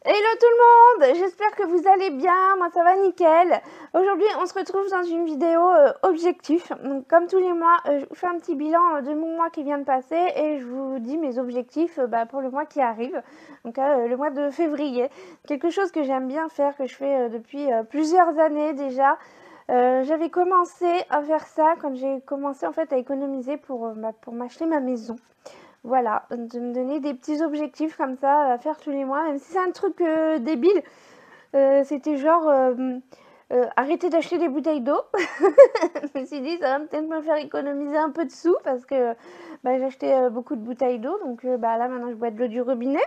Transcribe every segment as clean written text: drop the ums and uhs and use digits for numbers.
Hello tout le monde, j'espère que vous allez bien, moi ça va nickel. Aujourd'hui on se retrouve dans une vidéo objectif. Donc comme tous les mois, je vous fais un petit bilan de mon mois qui vient de passer et je vous dis mes objectifs pour le mois qui arrive, donc le mois de février. Quelque chose que j'aime bien faire, que je fais depuis plusieurs années déjà. J'avais commencé à faire ça quand j'ai commencé en fait à économiser pour m'acheter ma maison. Voilà, de me donner des petits objectifs comme ça à faire tous les mois, même si c'est un truc débile. C'était genre arrêter d'acheter des bouteilles d'eau. Je me suis dit, ça va peut-être me faire économiser un peu de sous parce que j'achetais beaucoup de bouteilles d'eau. Donc là, maintenant, je bois de l'eau du robinet.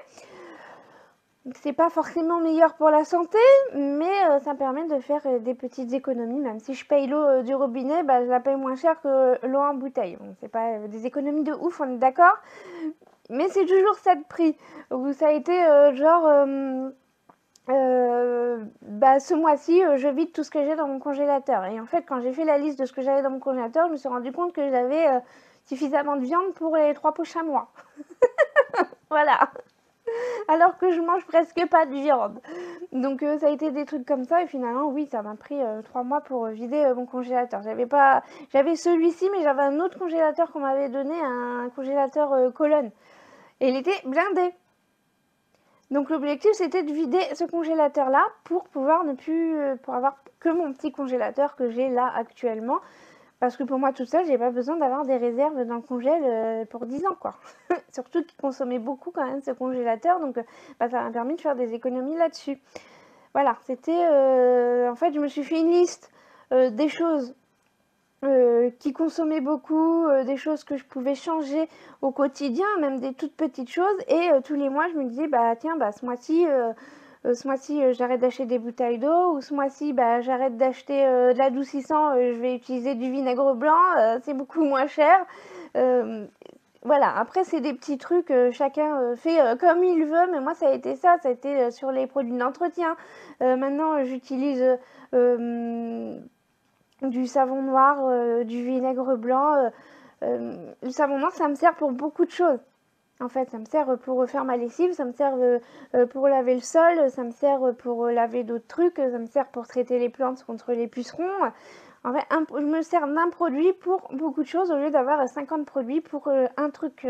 Donc, c'est pas forcément meilleur pour la santé, mais ça me permet de faire des petites économies. Même si je paye l'eau du robinet, je la paye moins cher que l'eau en bouteille. Bon, c'est pas des économies de ouf, on est d'accord. Mais c'est toujours ça de prix. Où ça a été ce mois-ci, je vide tout ce que j'ai dans mon congélateur. Et en fait, quand j'ai fait la liste de ce que j'avais dans mon congélateur, je me suis rendu compte que j'avais suffisamment de viande pour les 3 prochains mois. Voilà. Alors que je mange presque pas de viande. Donc ça a été des trucs comme ça et finalement oui ça m'a pris 3 mois pour vider mon congélateur. J'avais celui-ci mais j'avais un autre congélateur qu'on m'avait donné, un congélateur colonne. Et il était blindé. Donc l'objectif c'était de vider ce congélateur là pour pouvoir ne plus pour avoir que mon petit congélateur que j'ai là actuellement. Parce que pour moi tout seul, j'ai pas besoin d'avoir des réserves dans le congèle pour 10 ans quoi. Surtout qu'il consommait beaucoup quand même ce congélateur, donc ça m'a permis de faire des économies là-dessus. Voilà, c'était en fait je me suis fait une liste des choses qui consommaient beaucoup, des choses que je pouvais changer au quotidien, même des toutes petites choses. Et tous les mois, je me disais, tiens, ce mois-ci, j'arrête d'acheter des bouteilles d'eau, ou ce mois-ci, j'arrête d'acheter de l'adoucissant, je vais utiliser du vinaigre blanc, c'est beaucoup moins cher. Voilà, après c'est des petits trucs, chacun fait comme il veut, mais moi ça a été ça, ça a été sur les produits d'entretien. Maintenant j'utilise du savon noir, du vinaigre blanc. Le savon noir ça me sert pour beaucoup de choses. En fait, ça me sert pour faire ma lessive, ça me sert pour laver le sol, ça me sert pour laver d'autres trucs, ça me sert pour traiter les plantes contre les pucerons. En fait, je me sers d'un produit pour beaucoup de choses au lieu d'avoir 50 produits pour un truc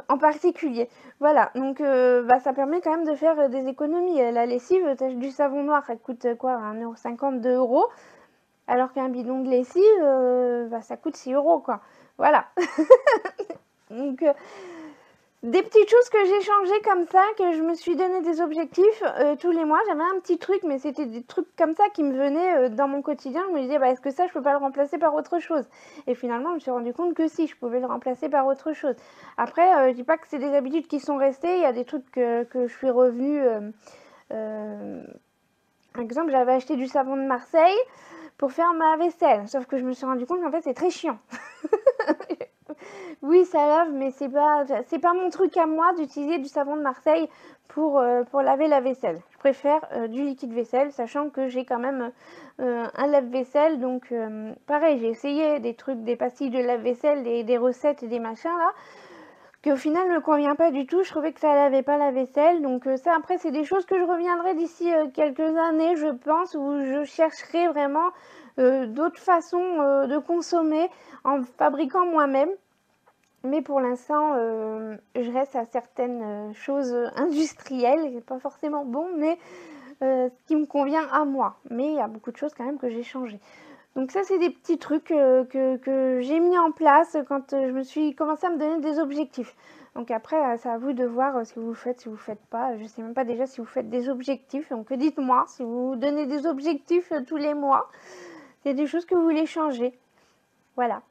en particulier. Voilà, donc ça permet quand même de faire des économies. La lessive, du savon noir, ça coûte quoi, 1,50 €, 2 €, alors qu'un bidon de lessive, ça coûte 6 € quoi. Voilà. Donc des petites choses que j'ai changées comme ça, que je me suis donné des objectifs tous les mois. J'avais un petit truc, mais c'était des trucs comme ça qui me venaient dans mon quotidien. Je me disais, est-ce que ça, je peux pas le remplacer par autre chose? Et finalement, je me suis rendu compte que si, je pouvais le remplacer par autre chose. Après, je dis pas que c'est des habitudes qui sont restées. Il y a des trucs que je suis revenue. Par exemple, j'avais acheté du savon de Marseille pour faire ma vaisselle. Sauf que je me suis rendu compte qu'en fait, c'est très chiant. Oui, ça lave, mais c'est pas mon truc à moi d'utiliser du savon de Marseille pour laver la vaisselle. Je préfère du liquide vaisselle, sachant que j'ai quand même un lave-vaisselle. Donc, pareil, j'ai essayé des trucs, des pastilles de lave-vaisselle, des recettes et des machins là, qui au final me convient pas du tout. Je trouvais que ça lavait pas la vaisselle. Donc, ça, après, c'est des choses que je reviendrai d'ici quelques années, je pense, où je chercherai vraiment d'autres façons de consommer en fabriquant moi-même. Mais pour l'instant, je reste à certaines choses industrielles, c'est pas forcément bon, mais ce qui me convient à moi. Mais il y a beaucoup de choses quand même que j'ai changé. Donc ça, c'est des petits trucs que j'ai mis en place quand je me suis commencé à me donner des objectifs. Donc après, c'est à vous de voir si vous le faites, si vous le faites pas. Je sais même pas déjà si vous faites des objectifs. Donc dites-moi si vous donnez des objectifs tous les mois. C'est des choses que vous voulez changer. Voilà.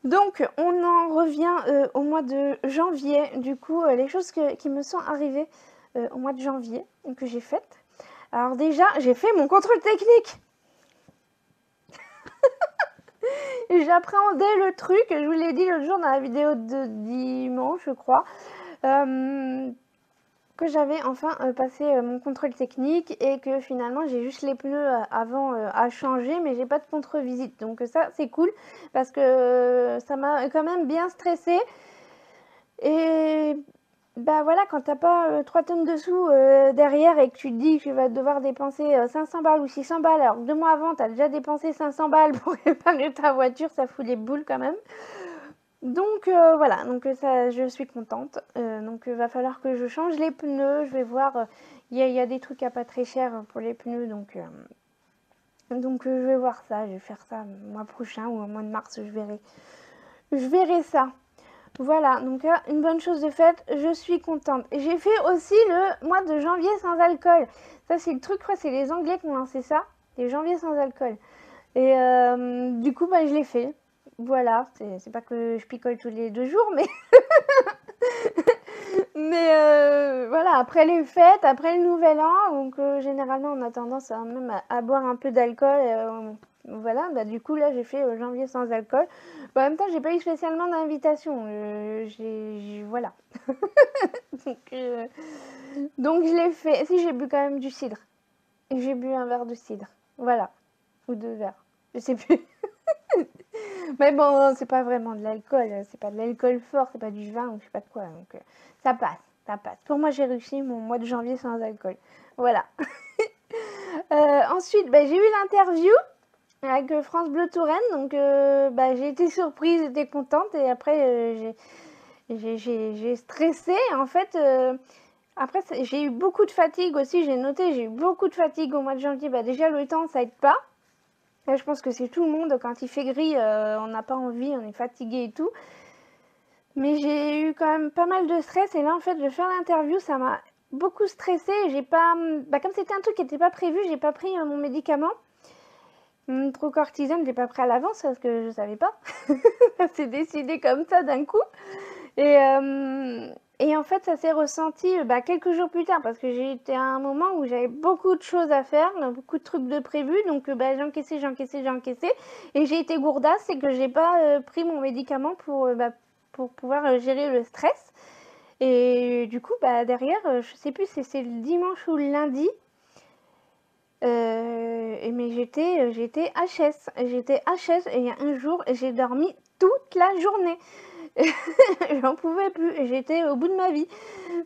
Donc, on en revient au mois de janvier. Du coup, les choses qui me sont arrivées au mois de janvier, que j'ai faites. Alors déjà, j'ai fait mon contrôle technique. J'appréhendais le truc, je vous l'ai dit l'autre jour dans la vidéo de dimanche, je crois. Que j'avais enfin passé mon contrôle technique et que finalement j'ai juste les pneus avant à changer, mais j'ai pas de contre-visite. Donc ça c'est cool parce que ça m'a quand même bien stressée. Et Bah voilà, quand t'as pas 3 tonnes de sous derrière et que tu te dis que tu vas devoir dépenser 500 balles ou 600 balles, alors que 2 mois avant, t'as déjà dépensé 500 balles pour réparer ta voiture, ça fout les boules quand même. Donc voilà, donc ça, je suis contente. Donc va falloir que je change les pneus. Je vais voir, y a des trucs à pas très cher pour les pneus, donc je vais voir ça. Je vais faire ça le mois prochain ou au mois de mars, je verrai. Je verrai ça. Voilà, donc là, une bonne chose de faite, je suis contente. J'ai fait aussi le mois de janvier sans alcool. Ça, c'est le truc, je crois, c'est les Anglais qui ont lancé ça, les janvier sans alcool. Et du coup, bah, je l'ai fait. Voilà, c'est pas que je picole tous les 2 jours, mais voilà, après les fêtes, après le nouvel an, donc généralement on a tendance même à boire un peu d'alcool. Voilà, bah du coup là j'ai fait janvier sans alcool. Bah, en même temps j'ai pas eu spécialement d'invitation. Voilà. Donc je l'ai fait. Si j'ai bu quand même du cidre. Et j'ai bu un verre de cidre. Voilà. Ou 2 verres. Je sais plus. Mais bon, c'est pas vraiment de l'alcool. C'est pas de l'alcool fort, c'est pas du vin ou je sais pas de quoi. Donc ça passe. Ça passe. Pour moi, j'ai réussi mon mois de janvier sans alcool. Voilà. Ensuite, bah, j'ai eu l'interview avec France Bleu Touraine. Donc, bah, j'ai été surprise, j'étais contente. Et après, j'ai stressé. En fait, après, j'ai eu beaucoup de fatigue aussi. J'ai noté, j'ai eu beaucoup de fatigue au mois de janvier. Bah, déjà, le temps, ça aide pas. Là, je pense que c'est tout le monde. Quand il fait gris, on n'a pas envie, on est fatigué et tout. Mais j'ai eu quand même pas mal de stress. Et là, en fait, de faire l'interview, ça m'a beaucoup stressée. J'ai pas, bah, comme c'était un truc qui n'était pas prévu, j'ai pas pris mon médicament. Mon Procortisone, je l'ai pas pris à l'avance parce que je savais pas. Ça s'est décidé comme ça d'un coup. Et en fait, ça s'est ressenti bah, quelques jours plus tard parce que j'ai été à un moment où j'avais beaucoup de choses à faire, beaucoup de trucs de prévus. Donc bah, j'encaissais. Et j'ai été gourdasse, c'est que j'ai pas pris mon médicament pour pouvoir gérer le stress. Et du coup, bah, derrière, je sais plus si c'est le dimanche ou le lundi. Mais j'étais HS. J'étais HS et il y a un jour, j'ai dormi toute la journée. J'en pouvais plus. J'étais au bout de ma vie.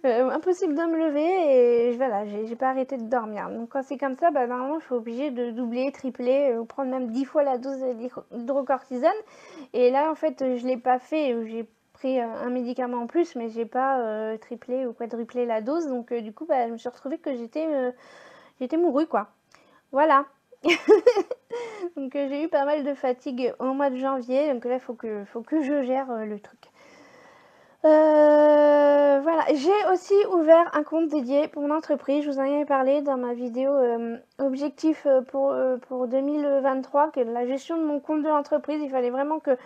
Impossible de me lever et voilà, j'ai pas arrêté de dormir. Donc quand c'est comme ça, bah, normalement, je suis obligée de doubler, tripler, ou prendre même 10 fois la dose d'hydrocortisone. Et là, en fait, je l'ai pas fait. J'ai pris un médicament en plus, mais j'ai pas triplé ou quadruplé la dose. Donc du coup, bah, je me suis retrouvée que j'étais mourue, quoi. Voilà. Donc j'ai eu pas mal de fatigue au mois de janvier. Donc là, faut que je gère le truc. Voilà, j'ai aussi ouvert un compte dédié pour mon entreprise. Je vous en avais parlé dans ma vidéo objectif pour 2023, que la gestion de mon compte de l'entreprise, il fallait vraiment que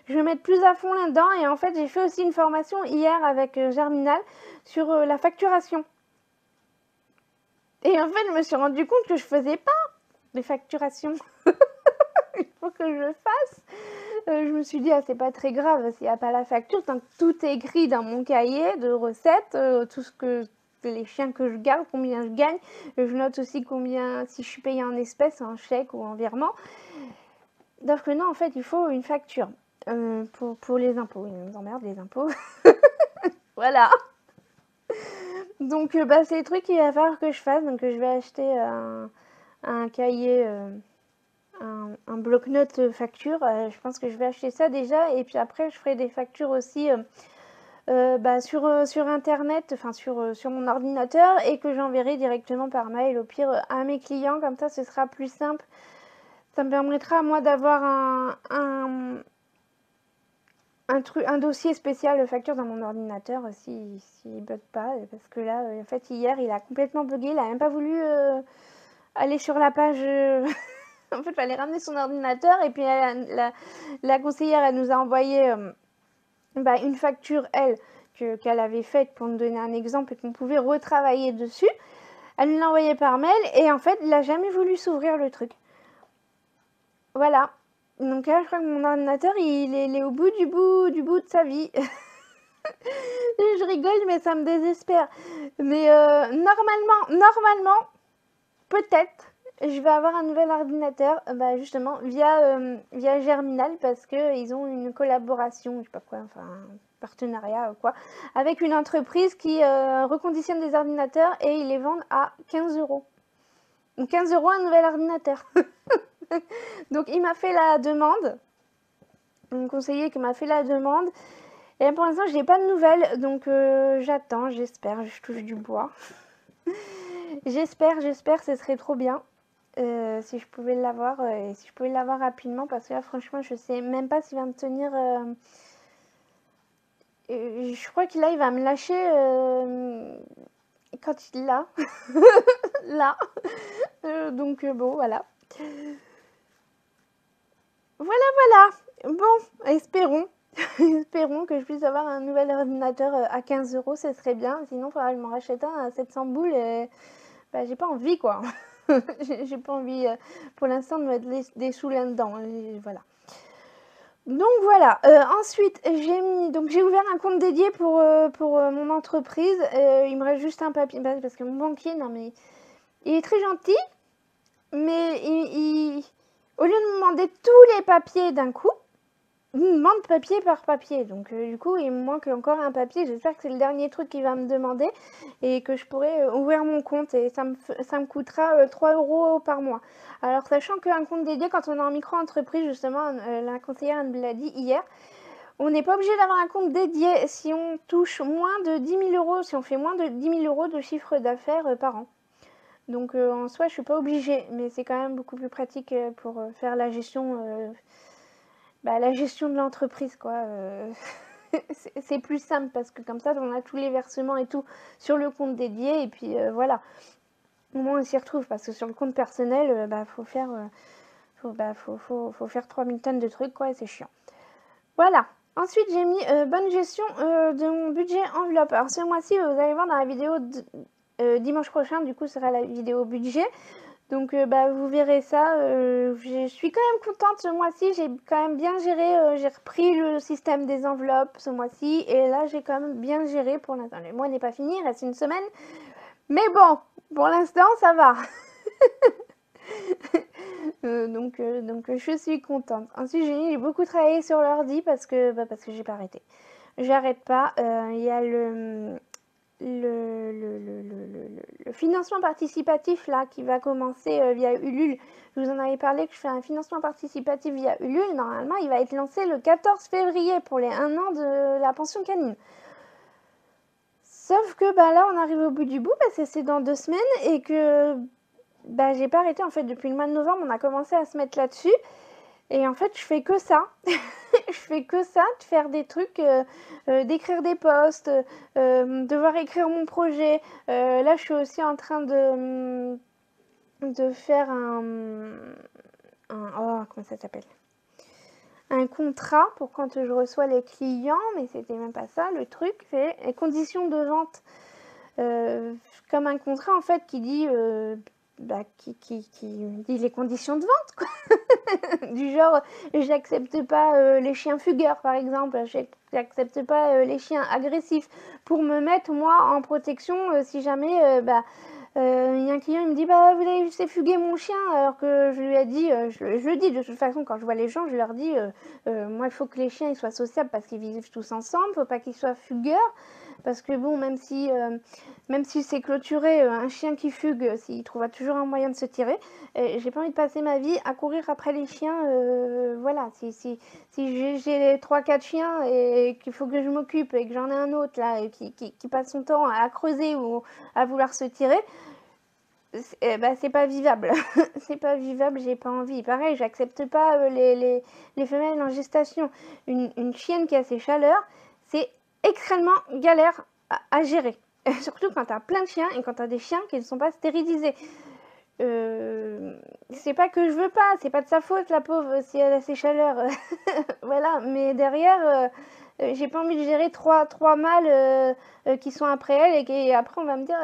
je me mette plus à fond là-dedans. Et en fait, j'ai fait aussi une formation hier avec Germinal sur la facturation. Et en fait, je me suis rendu compte que je faisais pas de facturation. Il faut que je le fasse. Je me suis dit, ah, c'est pas très grave s'il n'y a pas la facture, tant que tout est écrit dans mon cahier de recettes, tout ce que les chiens que je garde, combien je gagne. Je note aussi combien, si je suis payée en espèces, en chèque ou en virement. Donc non, en fait, il faut une facture pour les impôts. Ils nous emmerdent, les impôts. Voilà. Donc, bah, c'est les trucs qu'il va falloir que je fasse. Donc, je vais acheter un cahier... un bloc-notes facture. Je pense que je vais acheter ça déjà. Et puis après, je ferai des factures aussi bah, sur Internet, enfin sur mon ordinateur, et que j'enverrai directement par mail, au pire, à mes clients. Comme ça, ce sera plus simple. Ça me permettra à moi d'avoir un dossier spécial facture dans mon ordinateur s'il bug pas. Parce que là, en fait, hier, il a complètement bugué. Il a même pas voulu aller sur la page... En fait, il fallait ramener son ordinateur et puis la conseillère, elle nous a envoyé bah, une facture, elle, qu'elle avait faite pour nous donner un exemple et qu'on pouvait retravailler dessus. Elle nous l'a envoyé par mail et en fait, il n'a jamais voulu s'ouvrir le truc. Voilà. Donc là, je crois que mon ordinateur, il est au bout du bout de sa vie. Je rigole, mais ça me désespère. Mais normalement, peut-être, je vais avoir un nouvel ordinateur, bah justement via Germinal, parce que ils ont une collaboration, je sais pas quoi, enfin partenariat quoi, avec une entreprise qui reconditionne des ordinateurs et ils les vendent à 15 €. Donc 15 € un nouvel ordinateur. Donc il m'a fait la demande, mon conseiller qui m'a fait la demande, et pour l'instant je n'ai pas de nouvelles, donc j'attends, j'espère, je touche du bois. j'espère, ce serait trop bien. Si je pouvais l'avoir et si je pouvais l'avoir rapidement, parce que là franchement je sais même pas s'il va me tenir. Je crois qu'il il va me lâcher quand il l'a là. Donc bon voilà. Voilà. Bon, espérons. Espérons que je puisse avoir un nouvel ordinateur à 15 €, ce serait bien. Sinon, il faudra que je m'en rachète un à 700 boules. Et bah, j'ai pas envie quoi. J'ai pas envie pour l'instant de mettre des sous là-dedans. Voilà. Donc voilà. Ensuite, j'ai ouvert un compte dédié pour mon entreprise. Il me reste juste un papier parce que mon banquier, non mais il est très gentil, mais au lieu de me demander tous les papiers d'un coup, il me demande papier par papier. Donc du coup, il me manque encore un papier. J'espère que c'est le dernier truc qu'il va me demander et que je pourrai ouvrir mon compte. Et ça me coûtera 3 € par mois. Alors, sachant qu'un compte dédié, quand on est en micro-entreprise, justement, la conseillère me l'a dit hier, on n'est pas obligé d'avoir un compte dédié si on touche moins de 10 000 €, si on fait moins de 10 000 € de chiffre d'affaires par an. Donc en soi, je suis pas obligée, mais c'est quand même beaucoup plus pratique pour faire la gestion de l'entreprise, quoi. C'est plus simple parce que comme ça, on a tous les versements et tout sur le compte dédié et puis voilà. Au moins, on s'y retrouve parce que sur le compte personnel, faut faire 3000 tonnes de trucs, quoi, et c'est chiant. Voilà. Ensuite, j'ai mis bonne gestion de mon budget enveloppe. Alors, ce mois-ci, vous allez voir dans la vidéo dimanche prochain, du coup, sera la vidéo budget. Donc vous verrez ça, je suis quand même contente ce mois-ci, j'ai quand même bien géré, j'ai repris le système des enveloppes ce mois-ci et là j'ai quand même bien géré pour l'instant. Le mois n'est pas fini, il reste une semaine, mais bon, pour l'instant ça va. Donc je suis contente. Ensuite j'ai beaucoup travaillé sur l'ordi parce que j'ai pas arrêté. J'arrête pas, il y a le financement participatif là qui va commencer via Ulule. Je vous en avais parlé que je fais un financement participatif via Ulule. Normalement, il va être lancé le 14 février pour les 1 an de la pension canine. Sauf que là, on arrive au bout du bout parce que c'est dans 2 semaines et que j'ai pas arrêté en fait. Depuis le mois de novembre, on a commencé à se mettre là-dessus. Et en fait, je fais que ça. Je fais que ça, de faire des trucs, d'écrire des posts, devoir écrire mon projet. Là, je suis aussi en train de faire comment ça s'appelle? Un contrat pour quand je reçois les clients, mais c'était même pas ça. Le truc, c'est les conditions de vente. Comme un contrat, en fait, qui dit... qui dit les conditions de vente, quoi. Du genre, j'accepte pas les chiens fugueurs, par exemple, j'accepte pas les chiens agressifs, pour me mettre, moi, en protection, si jamais, il y a un client, il me dit, vous avez laissé fuguer mon chien, alors que je lui ai dit, je le dis de toute façon, quand je vois les gens, je leur dis, moi, il faut que les chiens, ils soient sociables, parce qu'ils vivent tous ensemble, faut pas qu'ils soient fugueurs, parce que bon, même si c'est clôturé, un chien qui fugue, il trouvera toujours un moyen de se tirer. J'ai pas envie de passer ma vie à courir après les chiens. Voilà, si j'ai 3-4 chiens et qu'il faut que je m'occupe et que j'en ai un autre là qui passe son temps à creuser ou à vouloir se tirer, c'est pas vivable. C'est pas vivable, j'ai pas envie. Pareil, j'accepte pas les femelles en gestation. Une chienne qui a ses chaleurs, c'est extrêmement galère à gérer. Surtout quand tu as plein de chiens et quand tu as des chiens qui ne sont pas stérilisés. C'est pas que je veux pas, c'est pas de sa faute la pauvre si elle a ses chaleurs. Voilà, mais derrière, j'ai pas envie de gérer trois mâles qui sont après elle et après on va me dire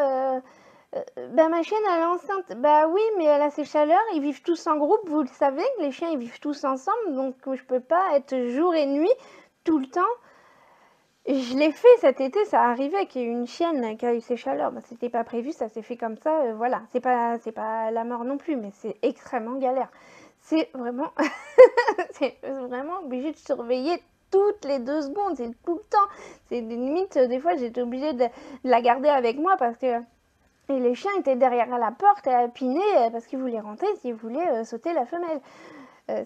ma chienne elle est enceinte. Oui, mais elle a ses chaleurs, ils vivent tous en groupe, vous le savez, les chiens ils vivent tous ensemble, donc je peux pas être jour et nuit tout le temps. Je l'ai fait cet été, ça arrivait qu'il y ait une chienne qui a eu ses chaleurs. C'était pas prévu, ça s'est fait comme ça, voilà. C'est pas la mort non plus, mais c'est extrêmement galère. C'est vraiment, c'est vraiment obligé de surveiller toutes les 2 secondes, c'est tout le temps. C'est limite, des fois j'étais obligée de la garder avec moi parce que et les chiens étaient derrière la porte à piner parce qu'ils voulaient rentrer, s'ils voulaient sauter la femelle.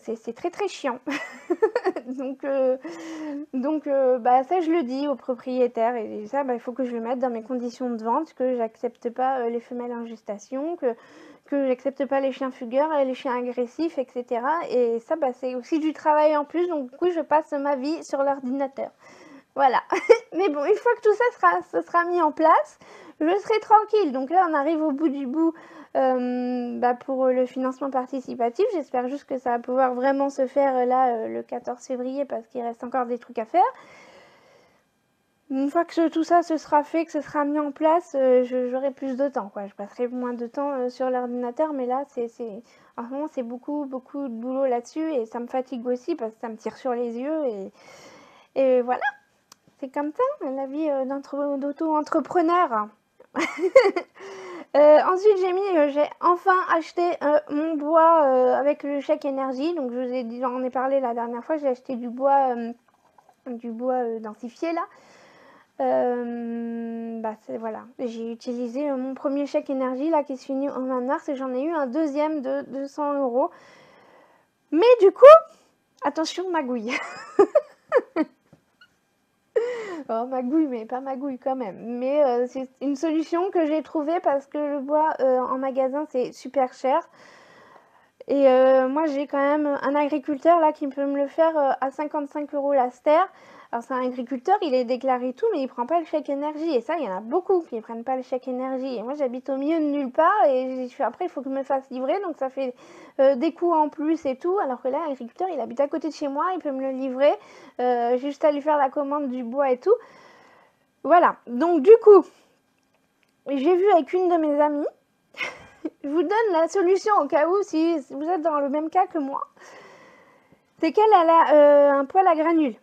C'est très très chiant. donc, bah, ça je le dis au propriétaire et ça bah, il faut que je le mette dans mes conditions de vente, que j'accepte pas les femelles en gestation, que j'accepte pas les chiens fugueurs et les chiens agressifs, etc. Et ça bah, c'est aussi du travail en plus, donc du coup je passe ma vie sur l'ordinateur. Voilà. Mais bon, une fois que tout ça sera mis en place, je serai tranquille. Donc là, on arrive au bout du bout bah, pour le financement participatif. J'espère juste que ça va pouvoir vraiment se faire là le 14 février parce qu'il reste encore des trucs à faire. Une fois que tout ça se sera fait, que ce sera mis en place, j'aurai plus de temps, quoi. Je passerai moins de temps sur l'ordinateur, mais là, en ce moment, c'est beaucoup, beaucoup de boulot là-dessus et ça me fatigue aussi parce que ça me tire sur les yeux et voilà. C'est comme ça, la vie d'auto-entrepreneur. Ensuite, j'ai enfin acheté mon bois avec le chèque énergie. Donc, je vous ai dit, j'en ai parlé la dernière fois, j'ai acheté du bois densifié là. Bah, voilà, j'ai utilisé mon premier chèque énergie là qui se finit en mars et j'en ai eu un deuxième de 200 €. Mais du coup, attention magouille. Oh, magouille, mais pas magouille quand même. Mais c'est une solution que j'ai trouvée parce que le bois en magasin c'est super cher. Et moi j'ai quand même un agriculteur là qui peut me le faire à 55 € la stère. Alors c'est un agriculteur, il est déclaré tout, mais il prend pas le chèque énergie. Et ça, il y en a beaucoup qui ne prennent pas le chèque énergie. Et moi j'habite au milieu de nulle part et après il faut que je me fasse livrer, donc ça fait des coûts en plus et tout. Alors que là, l'agriculteur il habite à côté de chez moi, il peut me le livrer. J'ai juste à lui faire la commande du bois et tout. Voilà, donc du coup, j'ai vu avec une de mes amies, je vous donne la solution au cas où si vous êtes dans le même cas que moi, c'est qu'elle a un poêle à granules.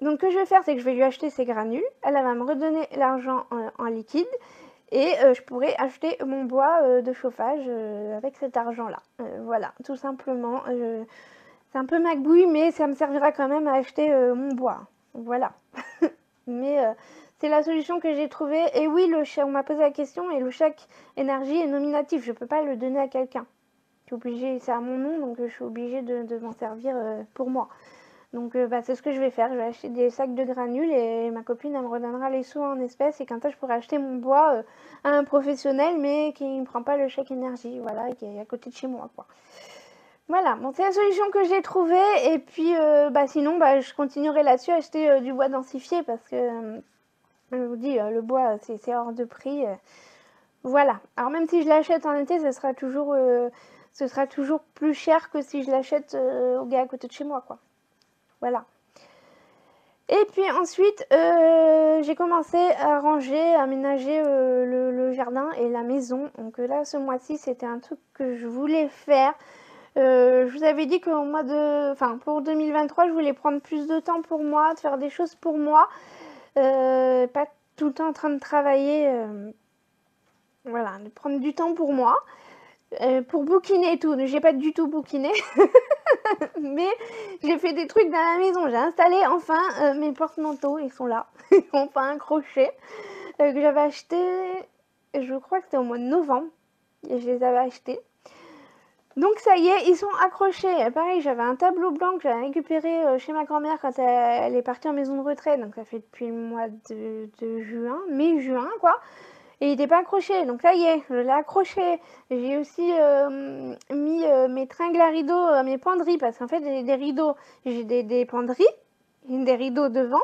Donc ce que je vais faire, c'est que je vais lui acheter ses granules, elle va me redonner l'argent en liquide et je pourrai acheter mon bois de chauffage avec cet argent-là. Voilà, tout simplement. C'est un peu magouille, mais ça me servira quand même à acheter mon bois. Voilà. Mais c'est la solution que j'ai trouvée. Et oui, on m'a posé la question et le chèque énergie est nominatif. Je ne peux pas le donner à quelqu'un. C'est à mon nom, donc je suis obligée de m'en servir pour moi. Donc bah, c'est ce que je vais faire. Je vais acheter des sacs de granules et ma copine elle me redonnera les sous en espèces. Et comme ça, je pourrai acheter mon bois à un professionnel, mais qui ne prend pas le chèque énergie. Voilà, qui est à côté de chez moi, quoi. Voilà, bon, c'est la solution que j'ai trouvée. Et puis, bah, sinon, bah, je continuerai là-dessus à acheter du bois densifié parce que... je vous dis, le bois, c'est hors de prix. Voilà. Alors même si je l'achète en été, ce sera toujours plus cher que si je l'achète au gars à côté de chez moi, quoi. Voilà. Et puis ensuite, j'ai commencé à ranger, à aménager le jardin et la maison. Donc là, ce mois-ci, c'était un truc que je voulais faire. Je vous avais dit qu'au pour 2023, je voulais prendre plus de temps pour moi, de faire des choses pour moi. Pas tout le temps en train de travailler, voilà, de prendre du temps pour moi, pour bouquiner et tout. J'ai pas du tout bouquiné, mais j'ai fait des trucs dans la maison. J'ai installé enfin mes porte-manteaux, ils sont là, enfin accrochés, que j'avais acheté, je crois que c'était au mois de novembre, et je les avais achetés. Donc ça y est, ils sont accrochés. Pareil, j'avais un tableau blanc que j'avais récupéré chez ma grand-mère quand elle est partie en maison de retraite. Donc ça fait depuis le mois de juin, mai-juin quoi. Et il n'était pas accroché. Donc ça y est, je l'ai accroché. J'ai aussi mis mes tringles à rideaux, mes penderies. Parce qu'en fait, j'ai des rideaux, j'ai des penderies, des rideaux devant.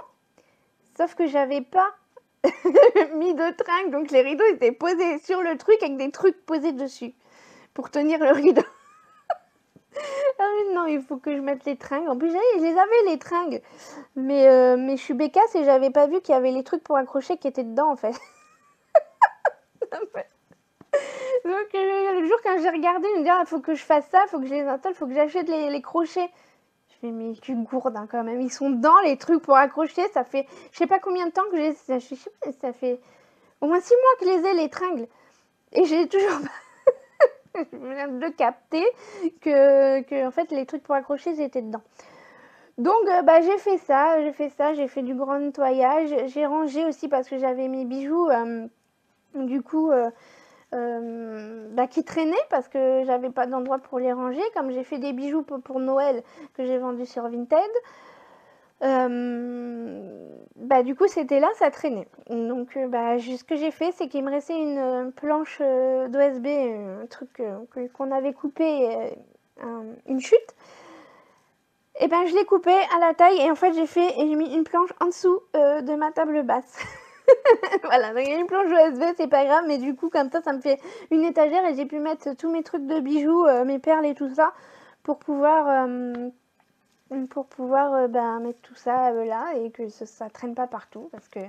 Sauf que j'avais pas mis de tringles. Donc les rideaux étaient posés sur le truc avec des trucs posés dessus. Pour tenir le rideau. Ah oui, non, il faut que je mette les tringles. En plus, je les avais, les tringles. Mais je suis bécasse et j'avais pas vu qu'il y avait les trucs pour accrocher qui étaient dedans, en fait. Donc, le jour, quand j'ai regardé, je me dis, il faut que je fasse ça, il faut que je les installe, il faut que j'achète les crochets. Je fais, mais tu gourdes hein, quand même. Ils sont dans les trucs pour accrocher. Ça fait, je sais pas combien de temps que ça fait au moins 6 mois que je les ai, les tringles. Et j'ai toujours pas... Je viens de capter que en fait les trucs pour accrocher ils étaient dedans. Donc j'ai fait ça, j'ai fait du grand nettoyage, j'ai rangé aussi parce que j'avais mes bijoux du coup qui traînaient parce que j'avais pas d'endroit pour les ranger, comme j'ai fait des bijoux pour Noël que j'ai vendus sur Vinted. Du coup c'était là, ça traînait. Donc ce que j'ai fait, c'est qu'il me restait une planche d'OSB, un truc qu'on avait coupé, une chute. Et je l'ai coupé à la taille et en fait j'ai mis une planche en dessous de ma table basse. Voilà, donc il y a une planche USB, c'est pas grave, mais du coup comme ça me fait une étagère et j'ai pu mettre tous mes trucs de bijoux, mes perles et tout ça pour pouvoir mettre tout ça là et que ça traîne pas partout parce que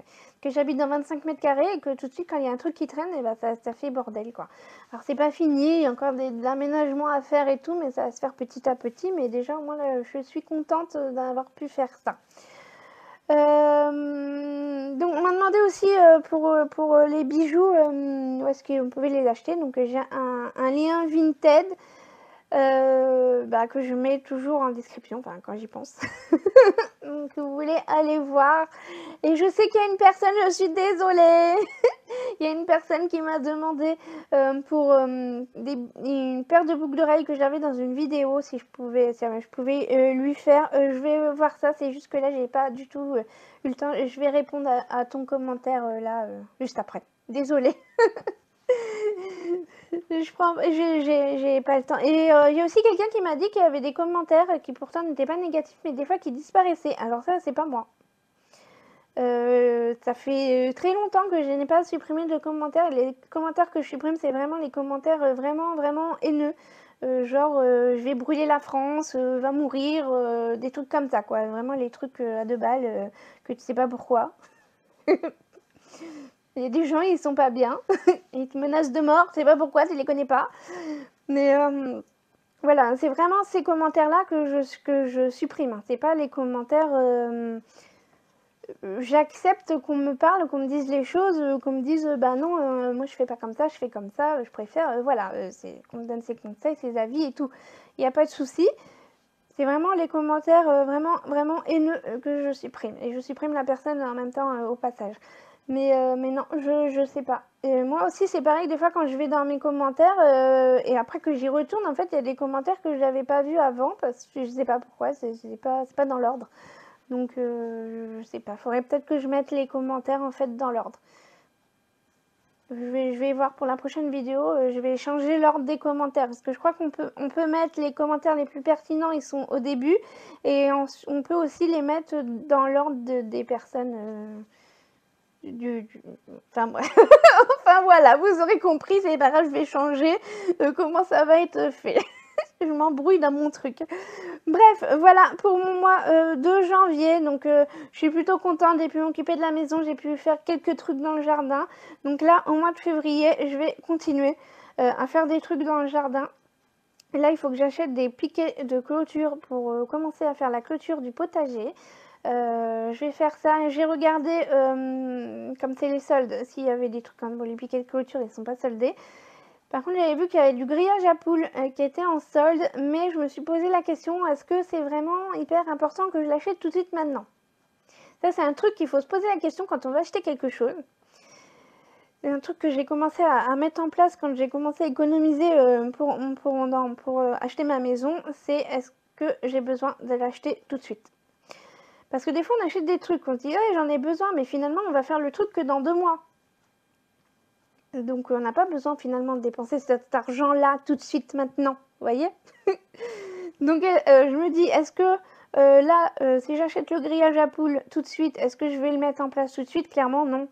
j'habite dans 25 mètres carrés et que tout de suite quand il y a un truc qui traîne, et ça fait bordel quoi. Alors c'est pas fini, il y a encore des aménagements à faire et tout, mais ça va se faire petit à petit, mais déjà moi là, je suis contente d'avoir pu faire ça. Donc on m'a demandé aussi pour les bijoux où est-ce qu'on pouvait les acheter, donc j'ai un lien Vinted que je mets toujours en description, enfin quand j'y pense. Donc vous voulez aller voir. Et je sais qu'il y a une personne, je suis désolée, il y a une personne qui m'a demandé pour une paire de boucles d'oreilles que j'avais dans une vidéo, si je pouvais lui faire. Je vais voir ça, c'est juste que là j'ai pas du tout eu le temps. Je vais répondre à ton commentaire là juste après. Désolée. J'ai pas le temps. Et il y a aussi quelqu'un qui m'a dit qu'il y avait des commentaires qui pourtant n'étaient pas négatifs, mais des fois qui disparaissaient. Alors ça, c'est pas moi. Ça fait très longtemps que je n'ai pas supprimé de commentaires. Les commentaires que je supprime, c'est vraiment les commentaires vraiment, vraiment haineux. Je vais brûler la France, va mourir, des trucs comme ça, quoi. Vraiment les trucs à 2 balles que tu sais pas pourquoi. Il y a des gens, ils sont pas bien. Ils te menacent de mort, tu sais pas pourquoi, tu les connais pas. Mais voilà, c'est vraiment ces commentaires-là que je supprime. C'est pas les commentaires... j'accepte qu'on me parle, qu'on me dise les choses, qu'on me dise non, moi je fais pas comme ça, je fais comme ça, je préfère, voilà, c'est qu'on me donne ses conseils, ses avis et tout. Il n'y a pas de souci. C'est vraiment les commentaires vraiment, vraiment haineux que je supprime. Et je supprime la personne en même temps au passage. Mais non, je sais pas. Et moi aussi, c'est pareil, des fois quand je vais dans mes commentaires et après que j'y retourne, en fait, il y a des commentaires que je n'avais pas vus avant parce que je sais pas pourquoi, c'est pas dans l'ordre. Donc, je sais pas. Faudrait peut-être que je mette les commentaires en fait dans l'ordre. Je vais voir pour la prochaine vidéo. Je vais changer l'ordre des commentaires parce que je crois qu'on peut mettre les commentaires les plus pertinents. Ils sont au début et on peut aussi les mettre dans l'ordre des personnes. Enfin bref. Enfin voilà, vous aurez compris. C'est pas grave. Je vais changer comment ça va être fait. Je m'embrouille dans mon truc. Bref, voilà pour mon mois de janvier. Donc, je suis plutôt contente. J'ai pu m'occuper de la maison. J'ai pu faire quelques trucs dans le jardin. Donc là, au mois de février, je vais continuer à faire des trucs dans le jardin. Et là, il faut que j'achète des piquets de clôture pour commencer à faire la clôture du potager. Je vais faire ça. J'ai regardé, comme c'est les soldes, s'il y avait des trucs comme les piquets de clôture, ils ne sont pas soldés. Par contre, j'avais vu qu'il y avait du grillage à poules qui était en solde, mais je me suis posé la question, est-ce que c'est vraiment hyper important que je l'achète tout de suite maintenant? Ça, c'est un truc qu'il faut se poser la question quand on va acheter quelque chose. C'est un truc que j'ai commencé à mettre en place quand j'ai commencé à économiser pour acheter ma maison, c'est est-ce que j'ai besoin de l'acheter tout de suite? Parce que des fois, on achète des trucs, on se dit, ouais, j'en ai besoin, mais finalement, on va faire le truc que dans 2 mois. Donc on n'a pas besoin finalement de dépenser cet argent-là tout de suite maintenant, vous voyez. Donc je me dis, est-ce que là, si j'achète le grillage à poules tout de suite, est-ce que je vais le mettre en place tout de suite? Clairement non.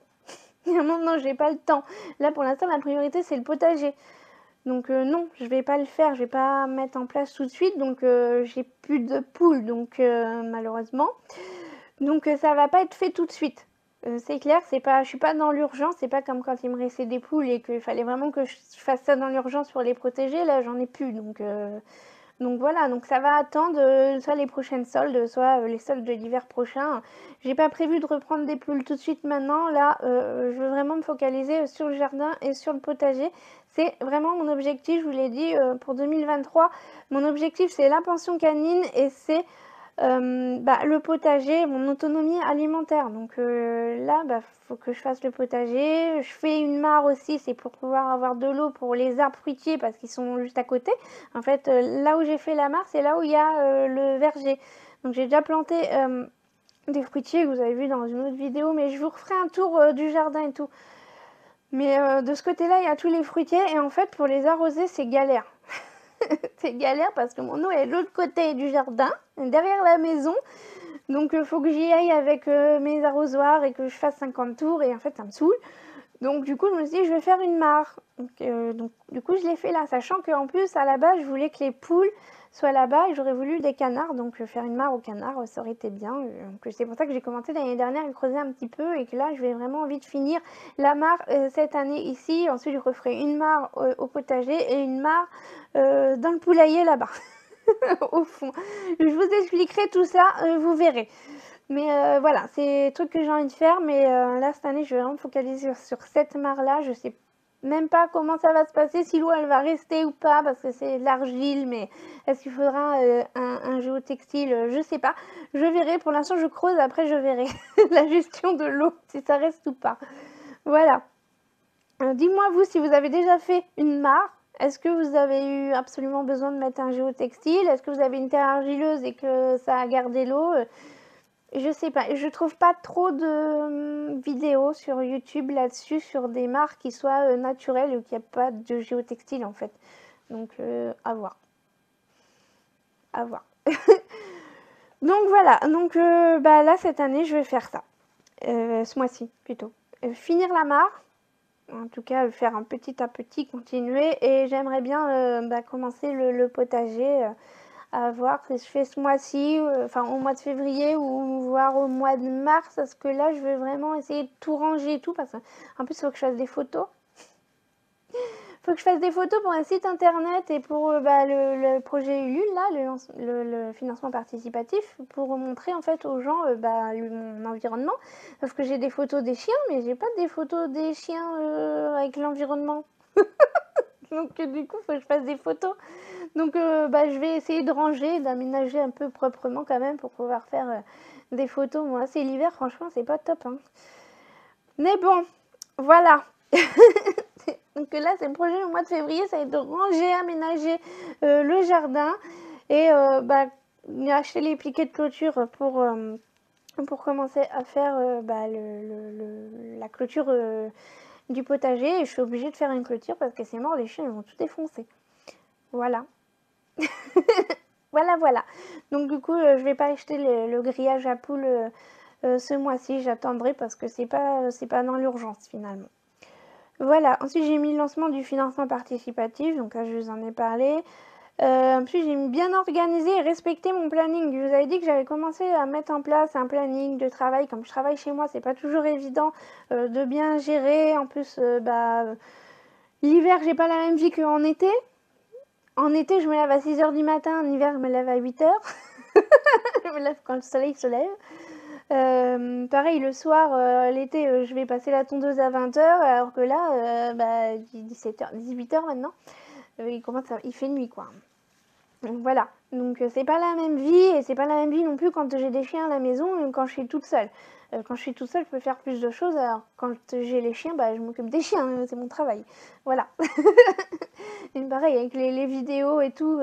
Clairement non, j'ai pas le temps. Là pour l'instant, la priorité c'est le potager. Donc non, je vais pas le faire, je vais pas mettre en place tout de suite. Donc j'ai plus de poules, donc malheureusement. Donc ça va pas être fait tout de suite. C'est clair, je suis pas dans l'urgence, c'est pas comme quand il me restait des poules et qu'il fallait vraiment que je fasse ça dans l'urgence pour les protéger, là j'en ai plus, donc voilà, donc ça va attendre soit les prochaines soldes, soit les soldes de l'hiver prochain. J'ai pas prévu de reprendre des poules tout de suite maintenant, là je veux vraiment me focaliser sur le jardin et sur le potager. C'est vraiment mon objectif, je vous l'ai dit, pour 2023, mon objectif c'est la pension canine et c'est Le potager, mon autonomie alimentaire. Donc là, faut que je fasse le potager. Je fais une mare aussi, c'est pour pouvoir avoir de l'eau pour les arbres fruitiers parce qu'ils sont juste à côté. En fait, là où j'ai fait la mare, c'est là où il y a le verger. Donc j'ai déjà planté des fruitiers que vous avez vu dans une autre vidéo, mais je vous referai un tour du jardin et tout. Mais de ce côté-là, il y a tous les fruitiers et en fait, pour les arroser, c'est galère. C'est galère parce que mon eau est de l'autre côté du jardin, derrière la maison. Donc il faut que j'y aille avec mes arrosoirs et que je fasse 50 tours et en fait ça me saoule. Donc du coup je me suis dit je vais faire une mare. Donc du coup je l'ai fait là, sachant qu'en plus à la base je voulais que les poules soient là-bas et j'aurais voulu des canards. Donc faire une mare aux canards ça aurait été bien. Donc c'est pour ça que j'ai commencé l'année dernière à creuser un petit peu et que là je vais vraiment envie de finir la mare cette année ici. Ensuite je referai une mare au potager et une mare dans le poulailler là-bas. Au fond, je vous expliquerai tout ça, vous verrez. Mais voilà, c'est des trucs que j'ai envie de faire. Mais là, cette année, je vais vraiment me focaliser sur cette mare-là. Je sais même pas comment ça va se passer, si l'eau elle va rester ou pas, parce que c'est de l'argile. Mais est-ce qu'il faudra un géotextile? Je sais pas. Je verrai. Pour l'instant, je creuse. Après, je verrai la gestion de l'eau, si ça reste ou pas. Voilà. Dis-moi, vous, si vous avez déjà fait une mare. Est-ce que vous avez eu absolument besoin de mettre un géotextile? Est-ce que vous avez une terre argileuse et que ça a gardé l'eau? Je sais pas. Je trouve pas trop de vidéos sur YouTube là-dessus, sur des mares qui soient naturelles ou qu'il n'y a pas de géotextile en fait. Donc, à voir. À voir. Donc voilà. Donc là, cette année, je vais faire ça. Ce mois-ci, plutôt. Finir la mare. En tout cas, faire un petit à petit, continuer. Et j'aimerais bien commencer le potager, à voir si je fais ce mois-ci, enfin au mois de février ou voire au mois de mars, parce que là, je vais vraiment essayer de tout ranger et tout, parce qu'en plus, il faut que je fasse des photos. Il faut que je fasse des photos pour un site internet et pour le projet Ulule, là, le financement participatif, pour montrer en fait aux gens mon environnement. Parce que j'ai des photos des chiens, mais j'ai pas des photos des chiens avec l'environnement. Donc du coup, il faut que je fasse des photos. Donc je vais essayer de ranger, d'aménager un peu proprement quand même pour pouvoir faire des photos. Moi, c'est l'hiver, franchement, c'est pas top. Hein. Mais bon, voilà. Donc là, c'est le projet au mois de février, ça va être de ranger, aménager le jardin et acheter les pliquets de clôture pour commencer à faire la clôture du potager. Et je suis obligée de faire une clôture parce que c'est mort, les chiens ils vont tout défoncer. Voilà. Voilà. Donc du coup, je vais pas acheter le grillage à poules ce mois-ci. J'attendrai parce que c'est pas dans l'urgence finalement. Voilà, ensuite j'ai mis le lancement du financement participatif, donc là je vous en ai parlé. Ensuite j'ai bien organisé et respecté mon planning. Je vous avais dit que j'avais commencé à mettre en place un planning de travail. Comme je travaille chez moi, c'est pas toujours évident de bien gérer. En plus, l'hiver j'ai pas la même vie qu'en été. En été je me lève à 6 h du matin, en hiver je me lève à 8 h. Je me lève quand le soleil se lève. Pareil le soir, l'été je vais passer la tondeuse à 20 h, alors que là 17 h, 18 h maintenant, il fait nuit quoi. Donc voilà, donc c'est pas la même vie et c'est pas la même vie non plus quand j'ai des chiens à la maison et quand je suis toute seule. Quand je suis toute seule, je peux faire plus de choses, alors quand j'ai les chiens, je m'occupe des chiens, c'est mon travail. Voilà. Et pareil, avec les vidéos et tout,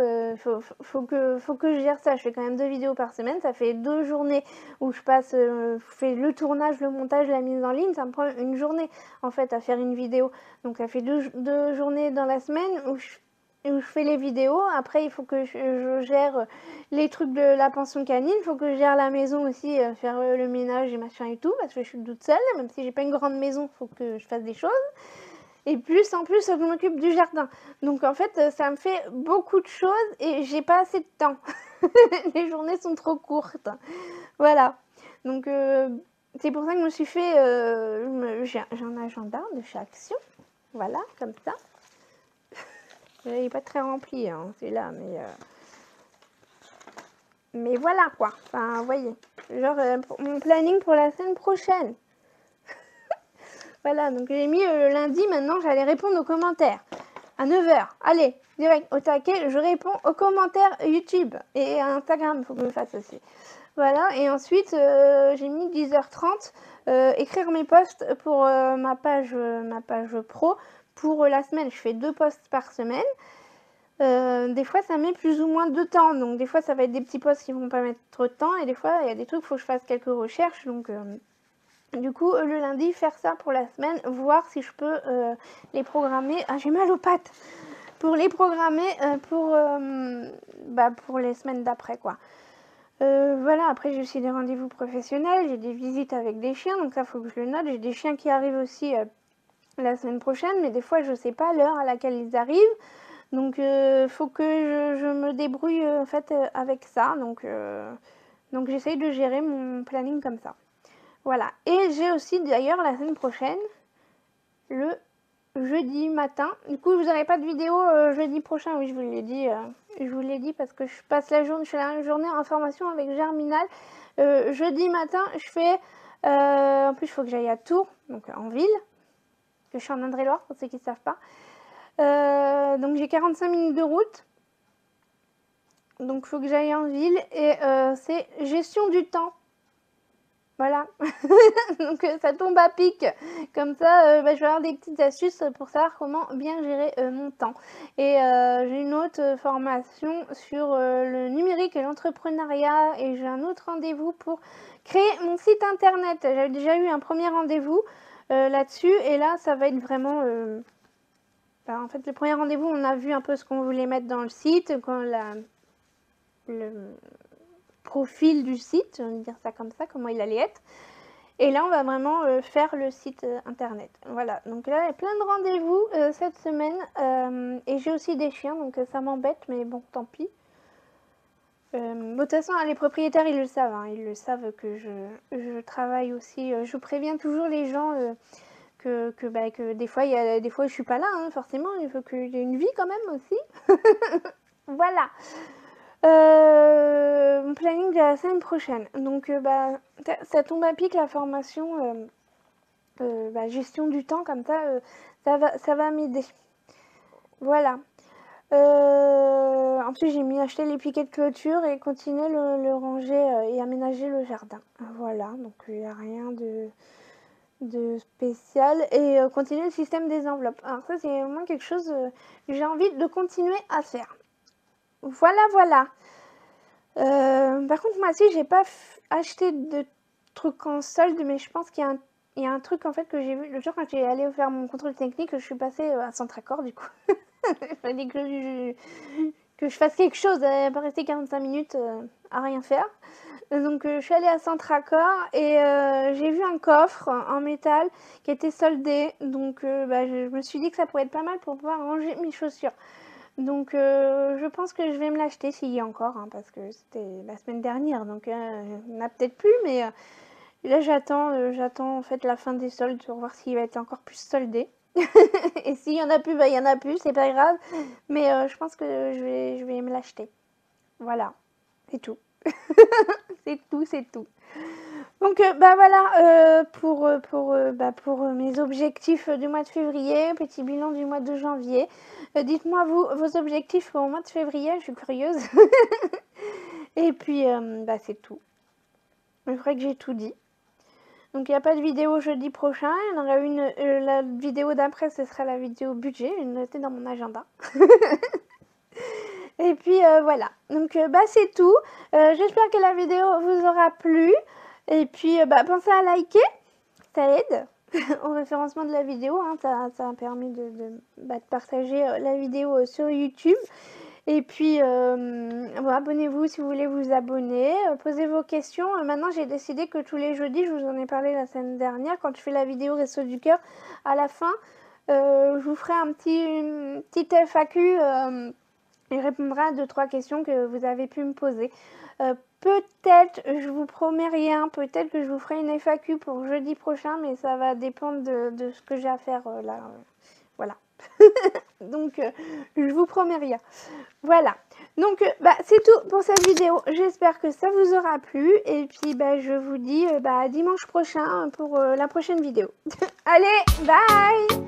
faut que je gère ça. Je fais quand même 2 vidéos par semaine, ça fait 2 journées où je passe, je fais le tournage, le montage, la mise en ligne, ça me prend une journée en fait à faire une vidéo. Donc ça fait 2 journées dans la semaine où je fais les vidéos. Après, il faut que je gère les trucs de la pension canine. Il faut que je gère la maison aussi, faire le ménage et machin et tout, parce que je suis toute seule. Même si j'ai pas une grande maison, il faut que je fasse des choses. Et plus, en plus, je m'occupe du jardin. Donc, en fait, ça me fait beaucoup de choses et j'ai pas assez de temps. Les journées sont trop courtes. Voilà. Donc, c'est pour ça que je me suis fait... j'ai un agenda de chez Action. Voilà, comme ça. Il n'est pas très rempli, hein, c'est là, mais voilà quoi. Enfin, vous voyez. Genre, mon planning pour la semaine prochaine. Voilà, donc j'ai mis le lundi, maintenant j'allais répondre aux commentaires. à 9 h. Allez, direct au taquet, je réponds aux commentaires YouTube et à Instagram, il faut que je le fasse aussi. Voilà, et ensuite, j'ai mis 10h30, écrire mes posts pour ma page pro pour la semaine. Je fais 2 posts par semaine. Des fois, ça met plus ou moins de temps. Donc, des fois, ça va être des petits posts qui vont pas mettre trop de temps. Et des fois, il y a des trucs, il faut que je fasse quelques recherches. Donc, du coup, le lundi, faire ça pour la semaine, voir si je peux les programmer. Ah, j'ai mal aux pattes! Pour les programmer pour les semaines d'après, quoi. Voilà, après j'ai aussi des rendez-vous professionnels, j'ai des visites avec des chiens, donc ça faut que je le note. J'ai des chiens qui arrivent aussi la semaine prochaine, mais des fois je sais pas l'heure à laquelle ils arrivent. Donc faut que je me débrouille en fait avec ça. Donc j'essaye de gérer mon planning comme ça. Voilà. Et j'ai aussi d'ailleurs la semaine prochaine, le jeudi matin. Du coup, vous n'aurez pas de vidéo jeudi prochain. Oui, je vous l'ai dit. Je vous l'ai dit parce que je passe la journée, je fais la journée en formation avec Germinal. Jeudi matin, je fais... en plus, il faut que j'aille à Tours, donc en ville. Que je suis en Indre-et-Loire, pour ceux qui ne savent pas. Donc j'ai 45 minutes de route. Donc il faut que j'aille en ville. Et c'est gestion du temps. Voilà, donc ça tombe à pic. Comme ça, je vais avoir des petites astuces pour savoir comment bien gérer mon temps. Et j'ai une autre formation sur le numérique et l'entrepreneuriat. Et j'ai un autre rendez-vous pour créer mon site internet. J'avais déjà eu un premier rendez-vous là-dessus. Et là, ça va être vraiment... en fait, le premier rendez-vous, on a vu un peu ce qu'on voulait mettre dans le site. Le profil du site, je vais dire ça comme ça, comment il allait être. Et là, on va vraiment faire le site internet. Voilà, donc là, il y a plein de rendez-vous cette semaine. Et j'ai aussi des chiens, donc ça m'embête, mais bon, tant pis. De toute façon, les propriétaires, ils le savent. Hein, ils le savent que je travaille aussi. Je préviens toujours les gens que des fois, des fois, je suis pas là, hein, forcément. Il faut que j'ai une vie quand même aussi. Voilà. Mon planning de la semaine prochaine. Donc, ça tombe à pic la formation gestion du temps, comme ça, ça va m'aider. Voilà. En plus, j'ai mis acheter les piquets de clôture et continuer le ranger et aménager le jardin. Voilà, donc il n'y a rien de spécial. Et continuer le système des enveloppes. Alors ça, c'est vraiment quelque chose que j'ai envie de continuer à faire. Voilà, voilà. Par contre, moi aussi, j'ai pas acheté de trucs en solde, mais je pense qu'il y a un truc en fait que j'ai vu le jour quand j'ai allé faire mon contrôle technique. Je suis passée à Centracor du coup. Il fallait que je fasse quelque chose, pas rester 45 minutes à rien faire. Donc je suis allée à Centracor et j'ai vu un coffre en métal qui était soldé. Donc je me suis dit que ça pourrait être pas mal pour pouvoir ranger mes chaussures. Donc je pense que je vais me l'acheter s'il y a encore, hein, parce que c'était la semaine dernière, donc il n'y en a peut-être plus, mais là j'attends en fait la fin des soldes pour voir s'il va être encore plus soldé. Et s'il y en a plus, il y en a plus, c'est pas grave, mais je pense que je vais me l'acheter. Voilà, c'est tout. c'est tout. Donc voilà pour mes objectifs du mois de février, petit bilan du mois de janvier. Dites-moi vos objectifs au mois de février, je suis curieuse. Et puis c'est tout. Je crois que j'ai tout dit. Donc il n'y a pas de vidéo jeudi prochain, il y en aura une, la vidéo d'après ce sera la vidéo budget, je l'ai notée dans mon agenda. Et puis voilà, donc c'est tout. J'espère que la vidéo vous aura plu. Et puis pensez à liker, ça aide au référencement de la vidéo, hein, ça a permis de partager la vidéo sur YouTube. Et puis abonnez-vous si vous voulez vous abonner, posez vos questions. Maintenant j'ai décidé que tous les jeudis, je vous en ai parlé la semaine dernière, quand je fais la vidéo Resto du Cœur, à la fin je vous ferai une petite FAQ. Il répondra à 2-3 questions que vous avez pu me poser. Peut-être, je vous promets rien, peut-être que je vous ferai une FAQ pour jeudi prochain, mais ça va dépendre de ce que j'ai à faire là. Voilà. Donc, je vous promets rien. Voilà. Donc, c'est tout pour cette vidéo. J'espère que ça vous aura plu. Et puis, je vous dis à dimanche prochain pour la prochaine vidéo. Allez, bye!